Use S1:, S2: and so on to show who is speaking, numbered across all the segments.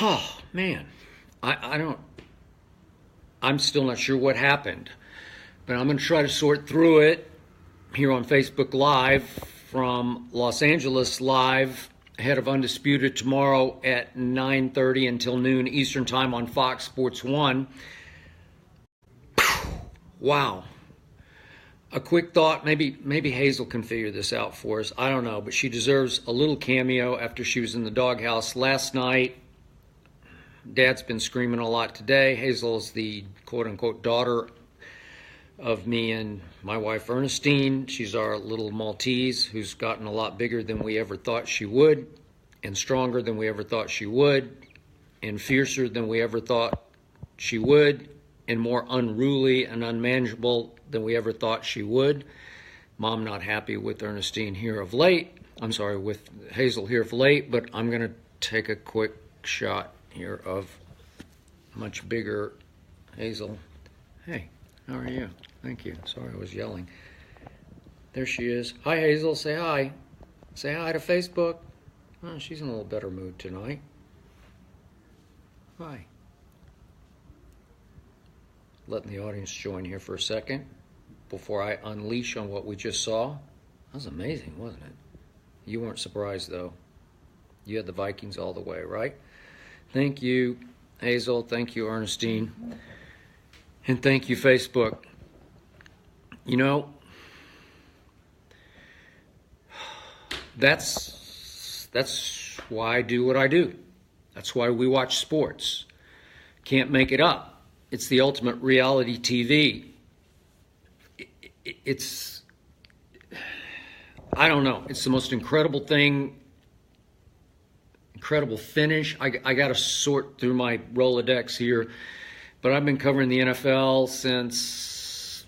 S1: Oh, man. I'm still not sure what happened, but I'm going to try to sort through it here on Facebook Live from Los Angeles Live ahead of Undisputed tomorrow at 9:30 until noon Eastern Time on Fox Sports 1. Wow. A quick thought, maybe Hazel can figure this out for us. I don't know, but she deserves a little cameo after she was in the doghouse last night. Dad's been screaming a lot today. Hazel's the quote-unquote daughter of me and my wife Ernestine. She's our little Maltese who's gotten a lot bigger than we ever thought she would, and stronger than we ever thought she would, and fiercer than we ever thought she would, and more unruly and unmanageable than we ever thought she would. Mom not happy with Ernestine here of late. I'm sorry, with Hazel here of late, but I'm going to take a quick shot here of much bigger Hazel. Hey, how are you? Thank you. Sorry, I was yelling. There she is. Hi, Hazel. Say hi. Say hi to Facebook. Oh, she's in a little better mood tonight. Hi. Letting the audience join here for a second before I unleash on what we just saw. That was amazing, wasn't it? You weren't surprised, though. You had the Vikings all the way, right? Thank you, Hazel. Thank you, Ernestine. And thank you, Facebook. You know, that's why I do what I do. That's why we watch sports. Can't make it up. It's the ultimate reality TV. It's, I don't know. It's the most incredible thing. Incredible finish. I got to sort through my Rolodex here, but I've been covering the NFL since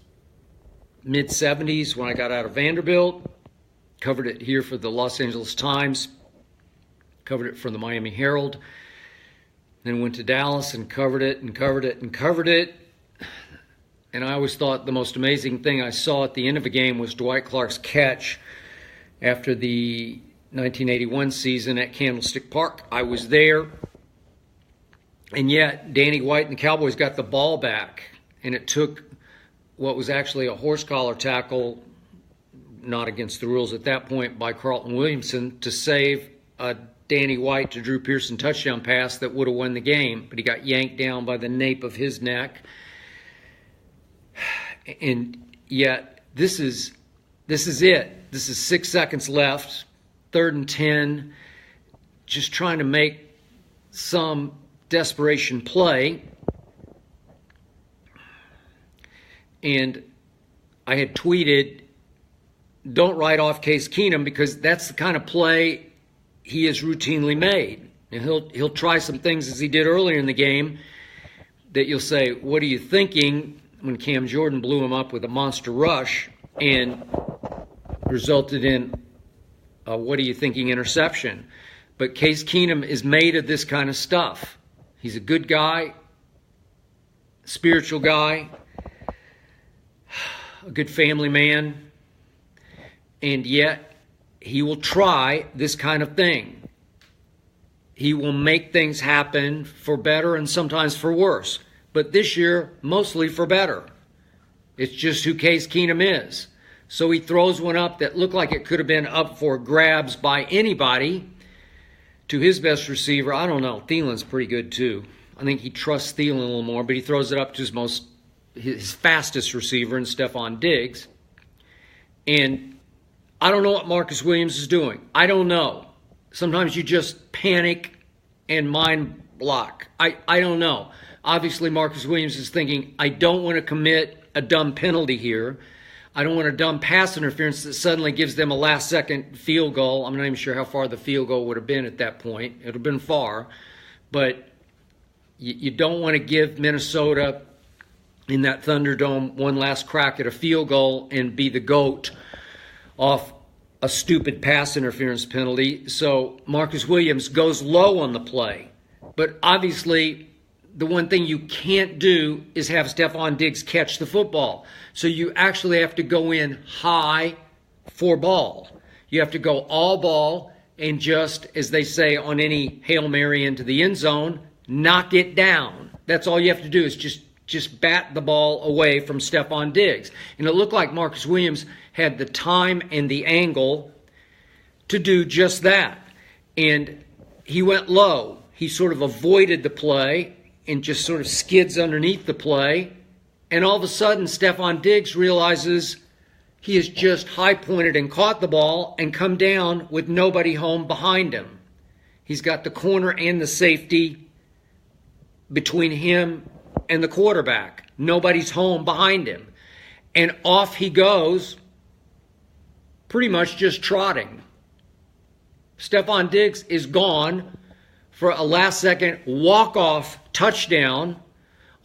S1: mid-'70s when I got out of Vanderbilt. Covered it here for the Los Angeles Times. Covered it for the Miami Herald. Then went to Dallas and covered it and covered it and covered it. And I always thought the most amazing thing I saw at the end of a game was Dwight Clark's catch after the 1981 season at Candlestick Park. I was there, and yet Danny White and the Cowboys got the ball back, and it took what was actually a horse collar tackle, not against the rules at that point, by Carlton Williamson to save a Danny White to Drew Pearson touchdown pass that would have won the game, but he got yanked down by the nape of his neck. And yet this is it. This is 6 seconds left. 3rd and 10, just trying to make some desperation play. And I had tweeted, don't write off Case Keenum, because that's the kind of play he has routinely made. And he'll try some things as he did earlier in the game that you'll say, what are you thinking, when Cam Jordan blew him up with a monster rush and resulted in what are you thinking interception. But Case Keenum is made of this kind of stuff. He's a good guy, spiritual guy, a good family man, and yet he will try this kind of thing. He will make things happen for better and sometimes for worse. But this year, mostly for better. It's just who Case Keenum is. So he throws one up that looked like it could have been up for grabs by anybody to his best receiver. I don't know. Thielen's pretty good too. I think he trusts Thielen a little more, but he throws it up to his fastest receiver in Stephon Diggs. And I don't know what Marcus Williams is doing. I don't know. Sometimes you just panic and mind block. I don't know. Obviously, Marcus Williams is thinking, I don't want to commit a dumb penalty here. I don't want a dumb pass interference that suddenly gives them a last-second field goal. I'm not even sure how far the field goal would have been at that point. It would have been far. But you don't want to give Minnesota in that Thunderdome one last crack at a field goal and be the GOAT off a stupid pass interference penalty. So Marcus Williams goes low on the play. But obviously, the one thing you can't do is have Stephon Diggs catch the football. So you actually have to go in high for ball. You have to go all ball, and just, as they say on any Hail Mary into the end zone, knock it down. That's all you have to do is just bat the ball away from Stephon Diggs. And it looked like Marcus Williams had the time and the angle to do just that. And he went low. He sort of avoided the play and just sort of skids underneath the play. And all of a sudden, Stephon Diggs realizes he has just high-pointed and caught the ball and come down with nobody home behind him. He's got the corner and the safety between him and the quarterback. Nobody's home behind him. And off he goes, pretty much just trotting. Stephon Diggs is gone for a last-second walk-off touchdown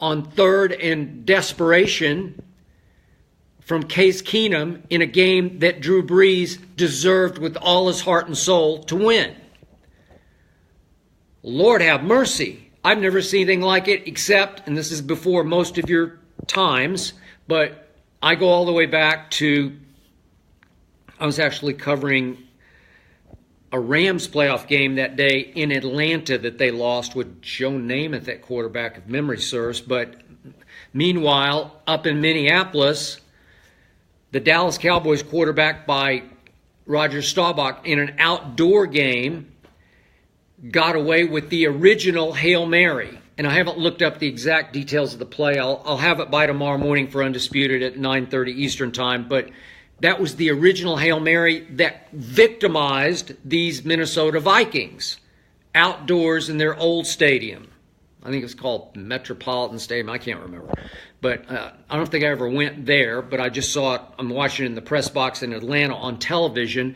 S1: on third and desperation from Case Keenum in a game that Drew Brees deserved with all his heart and soul to win. Lord have mercy. I've never seen anything like it except, and this is before most of your times, but I go all the way back to, I was actually covering a Rams playoff game that day in Atlanta that they lost with Joe Namath at quarterback, if memory serves. But meanwhile, up in Minneapolis, the Dallas Cowboys quarterback by Roger Staubach in an outdoor game got away with the original Hail Mary. And I haven't looked up the exact details of the play. I'll have it by tomorrow morning for Undisputed at 9:30 Eastern Time. But that was the original Hail Mary that victimized these Minnesota Vikings outdoors in their old stadium. I think it's called Metropolitan Stadium. I can't remember. But I don't think I ever went there, but I just saw it. I'm watching it in the press box in Atlanta on television.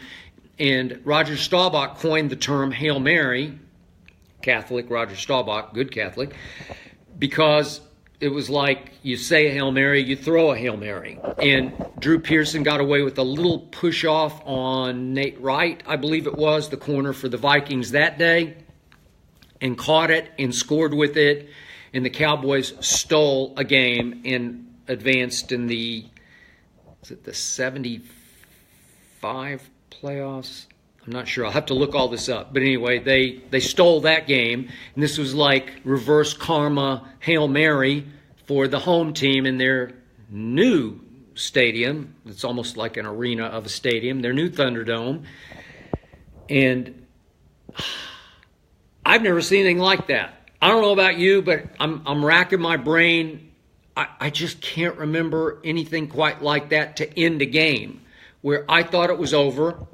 S1: And Roger Staubach coined the term Hail Mary, Catholic, Roger Staubach, good Catholic, because it was like you say a Hail Mary, you throw a Hail Mary. And Drew Pearson got away with a little push-off on Nate Wright, I believe it was, the corner for the Vikings that day, and caught it and scored with it. And the Cowboys stole a game and advanced in the 75 playoffs? I'm not sure. I'll have to look all this up. But anyway, they stole that game, and this was like reverse karma Hail Mary for the home team in their new stadium. It's almost like an arena of a stadium, their new Thunderdome. And I've never seen anything like that. I don't know about you, but I'm racking my brain. I just can't remember anything quite like that to end a game where I thought it was over.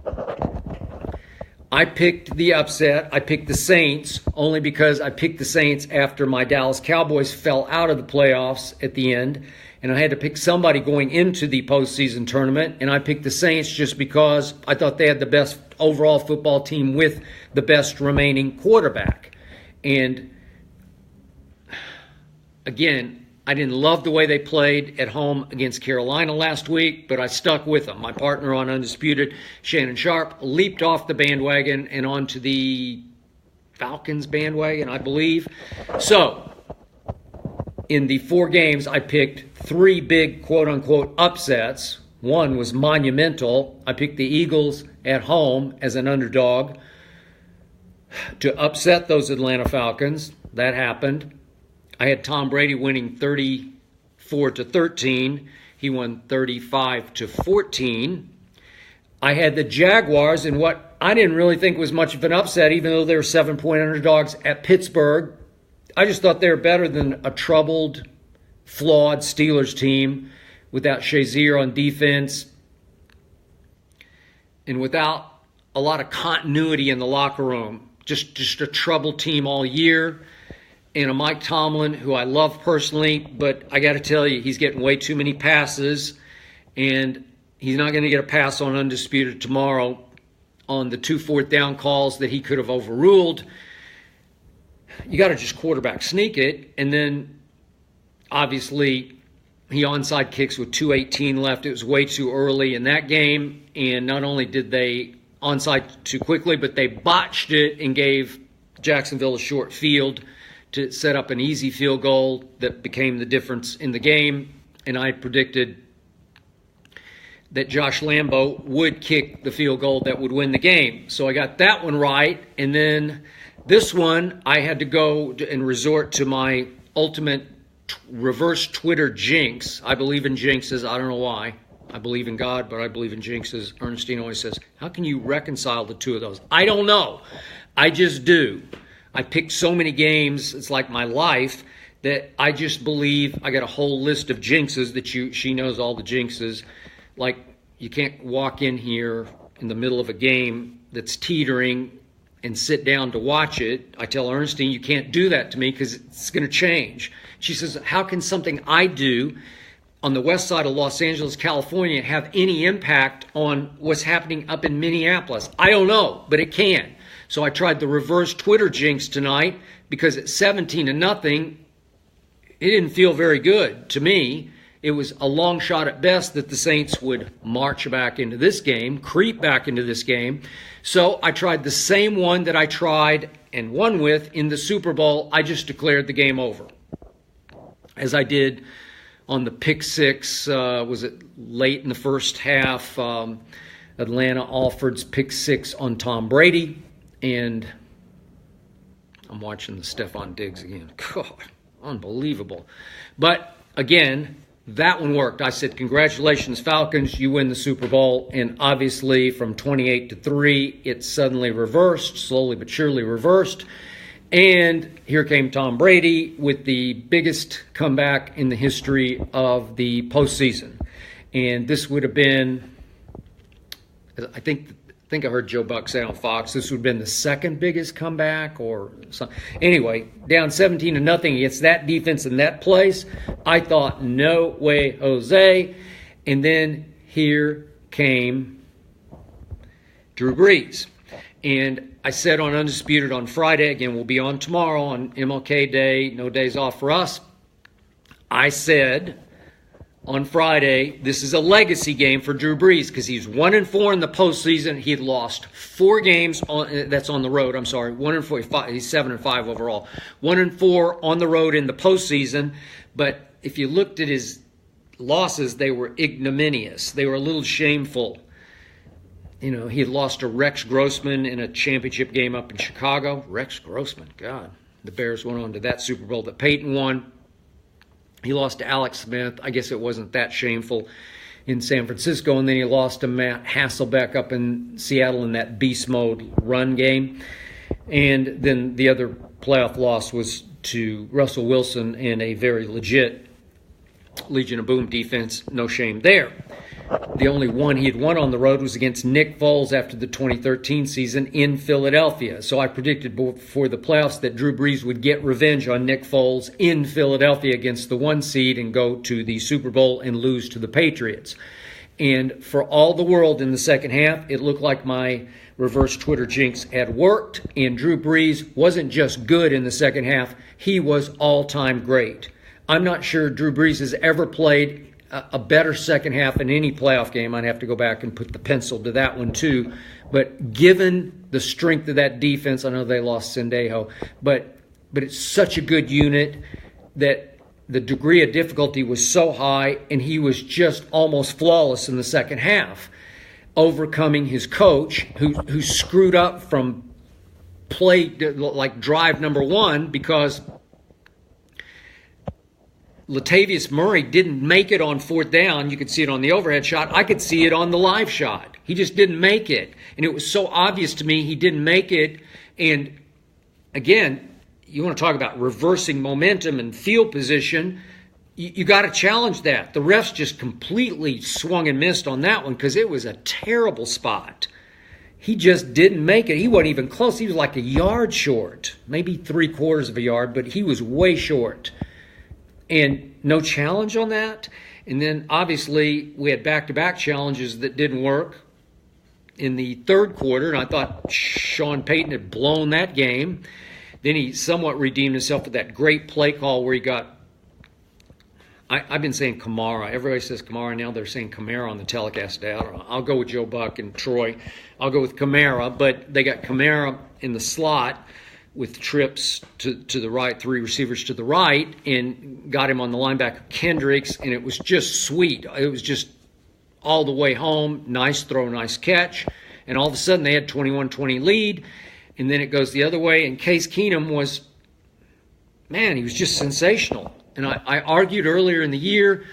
S1: I picked the upset. I picked the Saints only because I picked the Saints after my Dallas Cowboys fell out of the playoffs at the end, and I had to pick somebody going into the postseason tournament, and I picked the Saints just because I thought they had the best overall football team with the best remaining quarterback. And again, I didn't love the way they played at home against Carolina last week, but I stuck with them. My partner on Undisputed, Shannon Sharp, leaped off the bandwagon and onto the Falcons bandwagon, I believe. So, in the 4 games, I picked 3 big quote-unquote upsets. One was monumental. I picked the Eagles at home as an underdog to upset those Atlanta Falcons. That happened. I had Tom Brady winning 34-13. He won 35-14. I had the Jaguars in what I didn't really think was much of an upset, even though they were 7-point underdogs at Pittsburgh. I just thought they were better than a troubled, flawed Steelers team without Shazier on defense and without a lot of continuity in the locker room. Just a troubled team all year. And a Mike Tomlin, who I love personally, but I got to tell you, he's getting way too many passes, and he's not going to get a pass on Undisputed tomorrow on the 2 fourth-down calls that he could have overruled. You got to just quarterback sneak it, and then obviously he onside kicks with 2:18 left. It was way too early in that game, and not only did they onside too quickly, but they botched it and gave Jacksonville a short field to set up an easy field goal that became the difference in the game. And I predicted that Josh Lambo would kick the field goal that would win the game. So I got that one right. And then this one, I had to go and resort to my ultimate reverse Twitter jinx. I believe in jinxes. I don't know why. I believe in God, but I believe in jinxes. Ernestine always says, how can you reconcile the two of those? I don't know. I just do. I picked so many games, it's like my life, that I just believe I got a whole list of jinxes that she knows all the jinxes. Like, you can't walk in here in the middle of a game that's teetering and sit down to watch it. I tell Ernestine, you can't do that to me because it's going to change. She says, how can something I do on the west side of Los Angeles, California, have any impact on what's happening up in Minneapolis? I don't know, but it can. So I tried the reverse Twitter jinx tonight because at 17-0, it didn't feel very good to me. It was a long shot at best that the Saints would march back into this game, creep back into this game. So I tried the same one that I tried and won with in the Super Bowl. I just declared the game over. As I did on the pick six, was it late in the first half, Atlanta Alford's pick six on Tom Brady. And I'm watching the Stephon Diggs again. God, unbelievable. But again, that one worked. I said, congratulations, Falcons, you win the Super Bowl. And obviously from 28-3, it suddenly reversed, slowly but surely reversed. And here came Tom Brady with the biggest comeback in the history of the postseason. And this would have been, I think I heard Joe Buck say on Fox, this would have been the second biggest comeback or something. Anyway, down 17-0 against that defense in that place. I thought, no way, Jose. And then here came Drew Brees. And I said on Undisputed on Friday, again, we'll be on tomorrow on MLK Day, no days off for us. I said on Friday, this is a legacy game for Drew Brees because he's 1-4 in the postseason. He had lost 4 games that's on the road. I'm sorry, 1-4. He's 7-5 overall. 1-4 on the road in the postseason. But if you looked at his losses, they were ignominious. They were a little shameful. You know, he had lost to Rex Grossman in a championship game up in Chicago. Rex Grossman, God. The Bears went on to that Super Bowl that Peyton won. He lost to Alex Smith. I guess it wasn't that shameful in San Francisco. And then he lost to Matt Hasselbeck up in Seattle in that beast mode run game. And then the other playoff loss was to Russell Wilson in a very legit Legion of Boom defense. No shame there. The only one he had won on the road was against Nick Foles after the 2013 season in Philadelphia. So I predicted before the playoffs that Drew Brees would get revenge on Nick Foles in Philadelphia against the 1 seed and go to the Super Bowl and lose to the Patriots. And for all the world in the second half, it looked like my reverse Twitter jinx had worked. And Drew Brees wasn't just good in the second half, he was all-time great. I'm not sure Drew Brees has ever played a better second half in any playoff game. I'd have to go back and put the pencil to that one too. But given the strength of that defense, I know they lost Sendejo, but it's such a good unit that the degree of difficulty was so high, and he was just almost flawless in the second half, overcoming his coach who screwed up from play like drive number 1 because Latavius Murray didn't make it on 4th down. You could see it on the overhead shot. I could see it on the live shot. He just didn't make it. And it was so obvious to me he didn't make it. And again, you want to talk about reversing momentum and field position. You got to challenge that. The refs just completely swung and missed on that one because it was a terrible spot. He just didn't make it. He wasn't even close. He was like a yard short, maybe 3/4 of a yard, but he was way short. And no challenge on that. And then obviously we had back-to-back challenges that didn't work in the third quarter. And I thought Sean Payton had blown that game. Then he somewhat redeemed himself with that great play call where he got, I've been saying Kamara. Everybody says Kamara now. They're saying Kamara on the telecast today. I don't know. I'll go with Joe Buck and Troy. I'll go with Kamara. But they got Kamara in the slot with trips to the right, 3 receivers to the right, and got him on the linebacker Kendricks, and it was just sweet. It was just all the way home. Nice throw, nice catch. And all of a sudden they had 21-20 lead. And then it goes the other way. And Case Keenum was, man, he was just sensational. And I argued earlier in the year,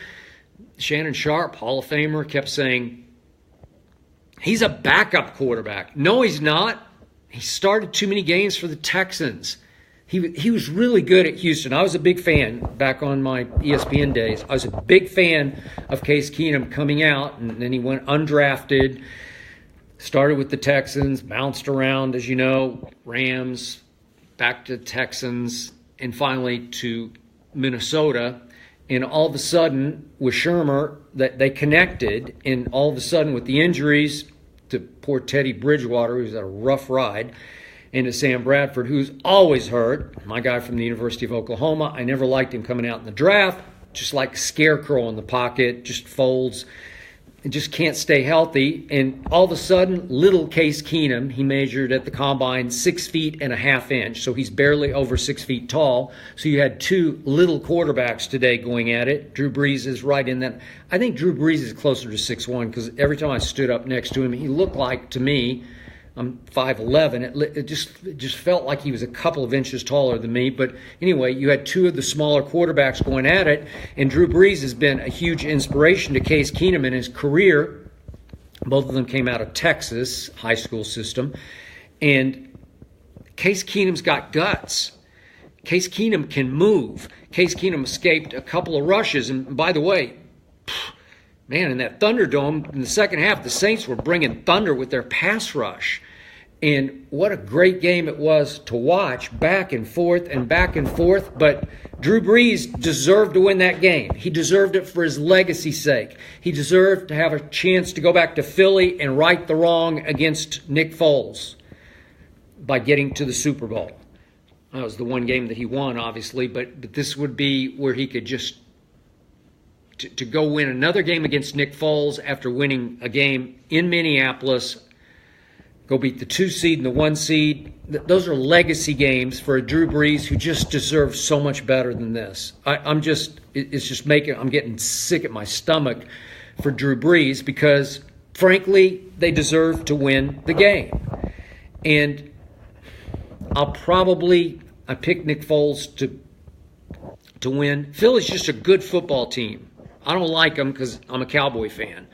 S1: Shannon Sharp, Hall of Famer, kept saying, he's a backup quarterback. No, he's not. He started too many games for the Texans. He was really good at Houston. I was a big fan back on my ESPN days. I was a big fan of Case Keenum coming out, and then he went undrafted, started with the Texans, bounced around, as you know, Rams, back to Texans, and finally to Minnesota. And all of a sudden, with Shermer, that they connected, and all of a sudden with the injuries to poor Teddy Bridgewater, who's had a rough ride, and to Sam Bradford, who's always hurt, my guy from the University of Oklahoma. I never liked him coming out in the draft, just like a scarecrow in the pocket, just folds, and just can't stay healthy. And all of a sudden, little Case Keenum, he measured at the combine 6 feet and a half inch, so he's barely over 6 feet tall. So you had two little quarterbacks today going at it. Drew Brees is right in that. I think Drew Brees is closer to 6'1", because every time I stood up next to him, he looked like, to me, I'm 5'11". It just felt like he was a couple of inches taller than me. But anyway, you had two of the smaller quarterbacks going at it, and Drew Brees has been a huge inspiration to Case Keenum in his career. Both of them came out of Texas high school system, and Case Keenum's got guts. Case Keenum can move. Case Keenum escaped a couple of rushes, and by the way, man, in that Thunderdome, in the second half, the Saints were bringing thunder with their pass rush. And what a great game it was to watch, back and forth and back and forth. But Drew Brees deserved to win that game. He deserved it for his legacy's sake. He deserved to have a chance to go back to Philly and right the wrong against Nick Foles by getting to the Super Bowl. That was the one game that he won, obviously, but this would be where he could just to go win another game against Nick Foles after winning a game in Minneapolis, go beat the 2 seed and the 1 seed. Those are legacy games for a Drew Brees who just deserves so much better than this. I'm getting sick at my stomach for Drew Brees because, frankly, they deserve to win the game. And I picked Nick Foles to win. Philly's just a good football team. I don't like them because I'm a Cowboy fan.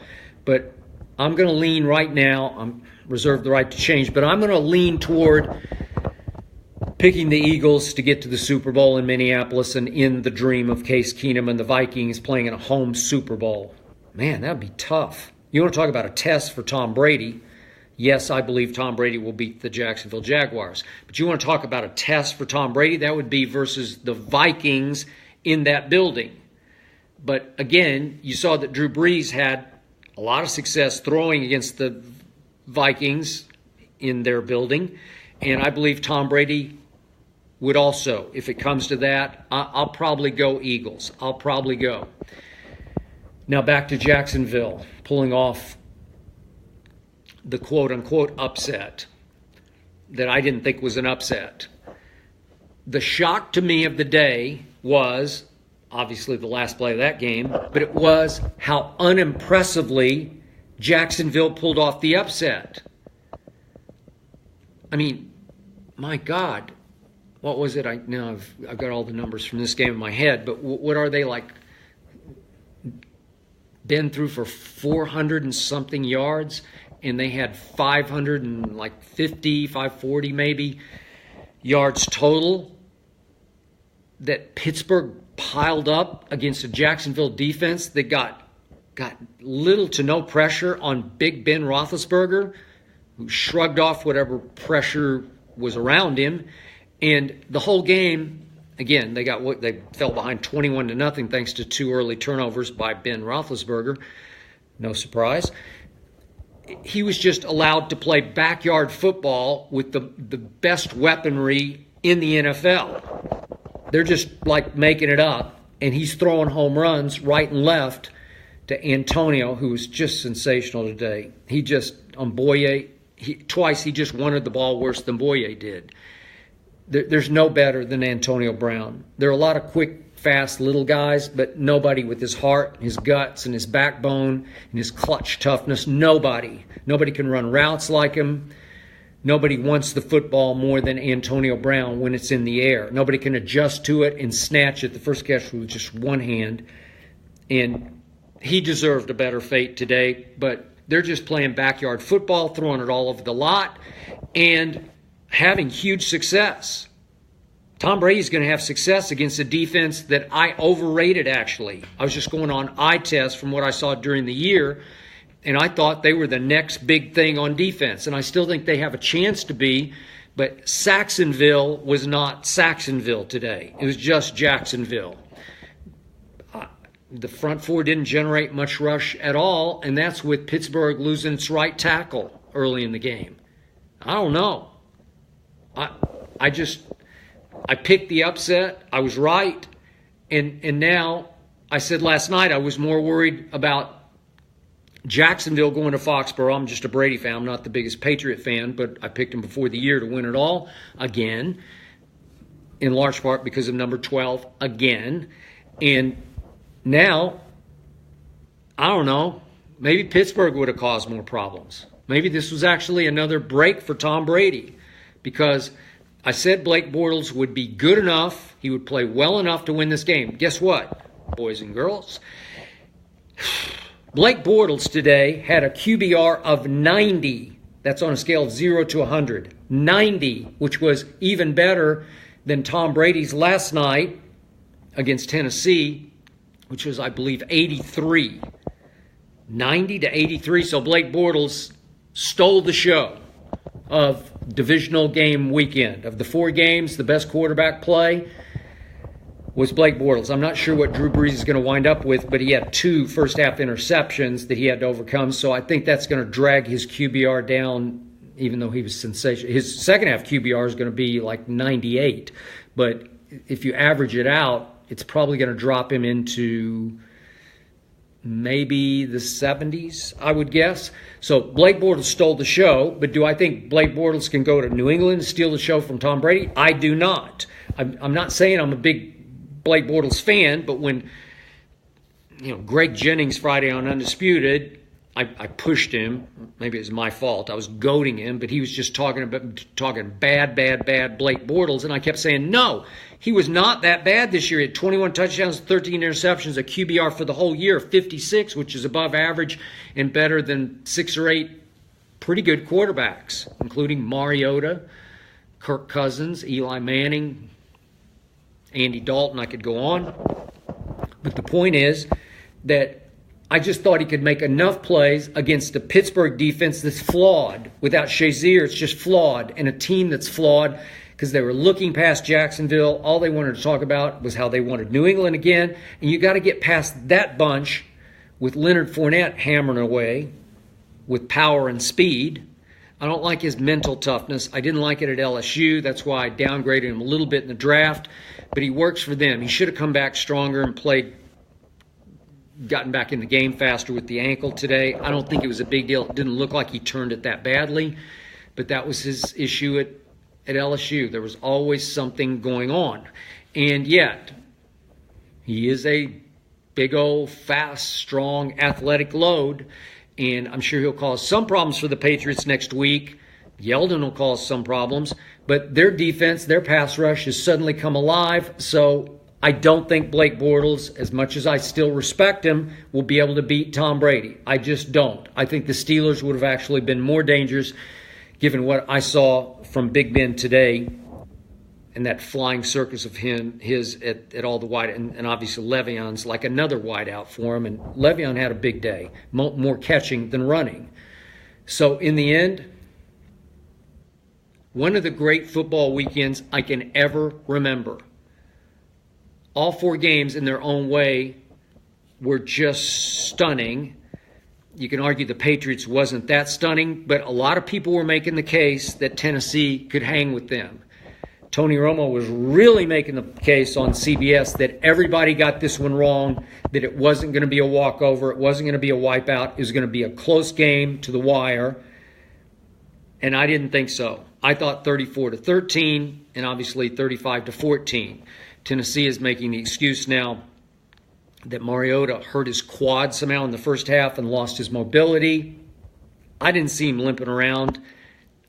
S1: But I'm going to lean right now. I'm reserved the right to change. But I'm going to lean toward picking the Eagles to get to the Super Bowl in Minneapolis and in the dream of Case Keenum and the Vikings playing in a home Super Bowl. Man, that would be tough. You want to talk about a test for Tom Brady. Yes, I believe Tom Brady will beat the Jacksonville Jaguars. But you want to talk about a test for Tom Brady? That would be versus the Vikings in that building. But again, you saw that Drew Brees had a lot of success throwing against the Vikings in their building. And I believe Tom Brady would also. If it comes to that, I'll probably go Eagles. I'll probably go. Now back to Jacksonville, pulling off the quote-unquote upset that I didn't think was an upset. The shock to me of the day was obviously the last play of that game, but it was how unimpressively Jacksonville pulled off the upset. I mean, my God, what was it? I've got all the numbers from this game in my head, but what are they like? Been through for 400 and something yards, and they had 550, 540 maybe yards total that Pittsburgh piled up against a Jacksonville defense that got little to no pressure on Big Ben Roethlisberger, who shrugged off whatever pressure was around him. And the whole game, again, they fell behind 21-0 thanks to 2 early turnovers by Ben Roethlisberger. No surprise. He was just allowed to play backyard football with the best weaponry in the NFL. They're just like making it up, and he's throwing home runs right and left to Antonio, who was just sensational today. On Boye, twice he just wanted the ball worse than Boye did. There's no better than Antonio Brown. There are a lot of quick, fast little guys, but nobody with his heart, his guts, and his backbone, and his clutch toughness. Nobody can run routes like him. Nobody wants the football more than Antonio Brown when it's in the air. Nobody can adjust to it and snatch it the first catch with just one hand. And he deserved a better fate today, but they're just playing backyard football, throwing it all over the lot, and having huge success. Tom Brady's going to have success against a defense that I overrated, actually. I was just going on eye test from what I saw during the year, and I thought they were the next big thing on defense, and I still think they have a chance to be, but Saxonville was not Saxonville today. It was just Jacksonville. The front four didn't generate much rush at all, and that's with Pittsburgh losing its right tackle early in the game. I don't know. I picked the upset. I was right. And now, I said last night I was more worried about Jacksonville going to Foxborough. I'm just a Brady fan. I'm not the biggest Patriot fan, but I picked them before the year to win it all again, in large part because of number 12 again. And now, I don't know, maybe Pittsburgh would have caused more problems. Maybe this was actually another break for Tom Brady, because I said Blake Bortles would be good enough, he would play well enough to win this game. Guess what, boys and girls? Blake Bortles today had a QBR of 90. That's on a scale of 0 to 100. 90, which was even better than Tom Brady's last night against Tennessee, which was, I believe, 83. 90 to 83. So Blake Bortles stole the show of divisional game weekend. Of the 4 games, the best quarterback play was Blake Bortles. I'm not sure what Drew Brees is going to wind up with, but he had 2 first-half interceptions that he had to overcome. So I think that's going to drag his QBR down, even though he was sensational. His second-half QBR is going to be like 98. But if you average it out, it's probably going to drop him into maybe the 70s, I would guess. So Blake Bortles stole the show, but do I think Blake Bortles can go to New England and steal the show from Tom Brady? I do not. I'm not saying I'm a big Blake Bortles fan, but when Greg Jennings Friday on Undisputed, I pushed him. Maybe it was my fault. I was goading him, but he was just talking bad Blake Bortles, and I kept saying, no, he was not that bad this year. He had 21 touchdowns, 13 interceptions, a QBR for the whole year of 56, which is above average and better than 6 or 8 pretty good quarterbacks, including Mariota, Kirk Cousins, Eli Manning, Andy Dalton. I could go on. But the point is that I just thought he could make enough plays against a Pittsburgh defense that's flawed. Without Shazier, it's just flawed. And a team that's flawed because they were looking past Jacksonville. All they wanted to talk about was how they wanted New England again. And you got to get past that bunch with Leonard Fournette hammering away with power and speed. I don't like his mental toughness. I didn't like it at LSU. That's why I downgraded him a little bit in the draft. But he works for them. He should have come back stronger and gotten back in the game faster with the ankle today. I don't think it was a big deal. It didn't look like he turned it that badly, but that was his issue at LSU. There was always something going on. And yet, he is a big old, fast, strong, athletic load, and I'm sure he'll cause some problems for the Patriots next week. Yeldon will cause some problems, but their defense, their pass rush has suddenly come alive, so I don't think Blake Bortles, as much as I still respect him, will be able to beat Tom Brady. I just don't. I think the Steelers would have actually been more dangerous given what I saw from Big Ben today and that flying circus of his at all the wide, and obviously Le'Veon's like another wideout for him, and Le'Veon had a big day, more catching than running. So in the end, one of the great football weekends I can ever remember. All 4 games in their own way were just stunning. You can argue the Patriots wasn't that stunning, but a lot of people were making the case that Tennessee could hang with them. Tony Romo was really making the case on CBS that everybody got this one wrong, that it wasn't going to be a walkover, it wasn't going to be a wipeout, it was going to be a close game to the wire. and I didn't think so. I thought 34-13 and obviously 35-14. Tennessee is making the excuse now that Mariota hurt his quad somehow in the first half and lost his mobility. I didn't see him limping around.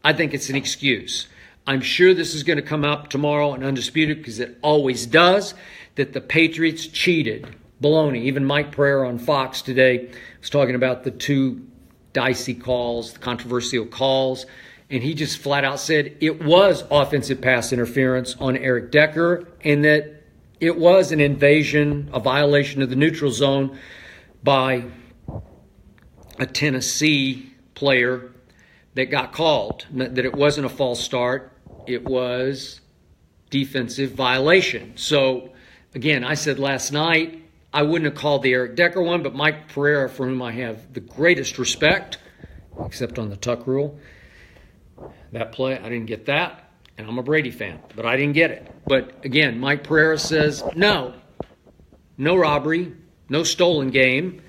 S1: I think it's an excuse. I'm sure this is going to come up tomorrow and Undisputed, because it always does, that the Patriots cheated. Baloney. Even Mike Pereira on Fox today was talking about the two dicey calls, the controversial calls, and he just flat out said it was offensive pass interference on Eric Decker and that it was an invasion, a violation of the neutral zone by a Tennessee player that got called, that it wasn't a false start, it was defensive violation. So, again, I said last night I wouldn't have called the Eric Decker one, but Mike Pereira, for whom I have the greatest respect, except on the tuck rule, that play, I didn't get that. And I'm a Brady fan, but I didn't get it. But again, Mike Pereira says, no robbery, no stolen game.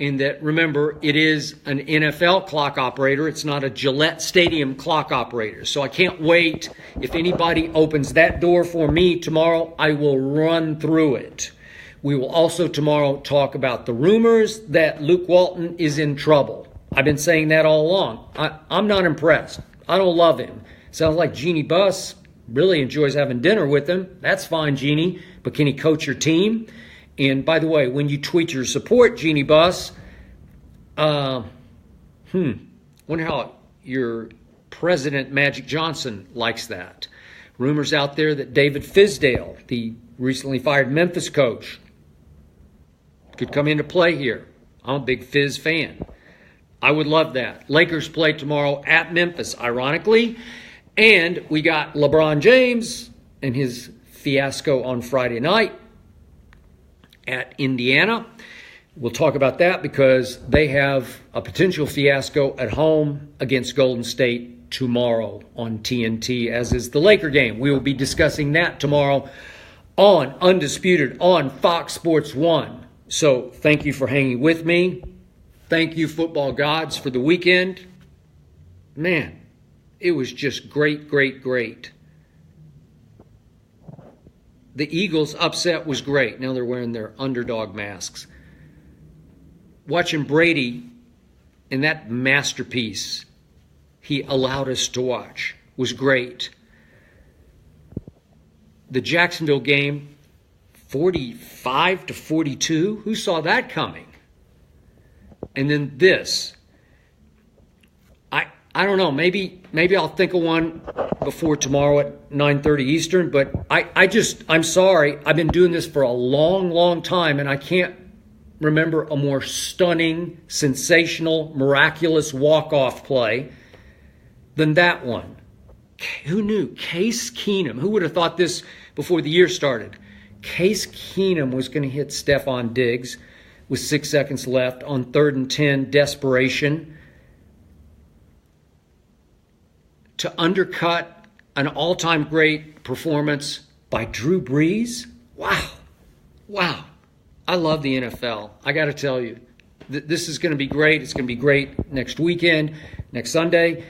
S1: And that, remember, it is an NFL clock operator. It's not a Gillette Stadium clock operator. So I can't wait. If anybody opens that door for me tomorrow, I will run through it. We will also tomorrow talk about the rumors that Luke Walton is in trouble. I've been saying that all along. I'm not impressed. I don't love him. Sounds like Jeannie Buss really enjoys having dinner with him. That's fine, Jeannie. But can he coach your team? And by the way, when you tweet your support, Jeannie Buss, wonder how your president, Magic Johnson, likes that. Rumors out there that David Fizdale, the recently fired Memphis coach, could come into play here. I'm a big Fizz fan. I would love that. Lakers play tomorrow at Memphis, ironically. And we got LeBron James and his fiasco on Friday night at Indiana. We'll talk about that because they have a potential fiasco at home against Golden State tomorrow on TNT, as is the Laker game. We will be discussing that tomorrow on Undisputed on Fox Sports 1. So thank you for hanging with me. Thank you, football gods, for the weekend. Man, it was just great, great, great. The Eagles' upset was great. Now they're wearing their underdog masks. Watching Brady in that masterpiece he allowed us to watch was great. The Jacksonville game, 45-42. Who saw that coming? And then this. I don't know. Maybe I'll think of one before tomorrow at 9:30 Eastern. But I'm sorry. I've been doing this for a long, long time, and I can't remember a more stunning, sensational, miraculous walk-off play than that one. Who knew? Case Keenum. Who would have thought this before the year started? Case Keenum was going to hit Stephon Diggs with 6 seconds left on 3rd and 10, desperation, to undercut an all-time great performance by Drew Brees. Wow. I love the NFL. I got to tell you, this is going to be great. It's going to be great next weekend, next Sunday.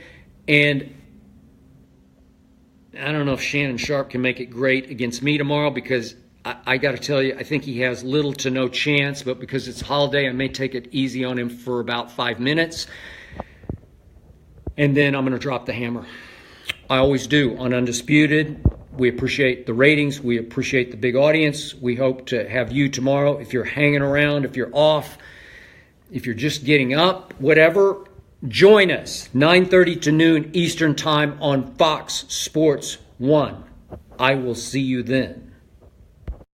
S1: And I don't know if Shannon Sharp can make it great against me tomorrow, because I got to tell you, I think he has little to no chance. But because it's holiday, I may take it easy on him for about 5 minutes. And then I'm going to drop the hammer. I always do on Undisputed. We appreciate the ratings. We appreciate the big audience. We hope to have you tomorrow. If you're hanging around, if you're off, if you're just getting up, whatever, join us 9:30 to noon Eastern Time on Fox Sports 1. I will see you then.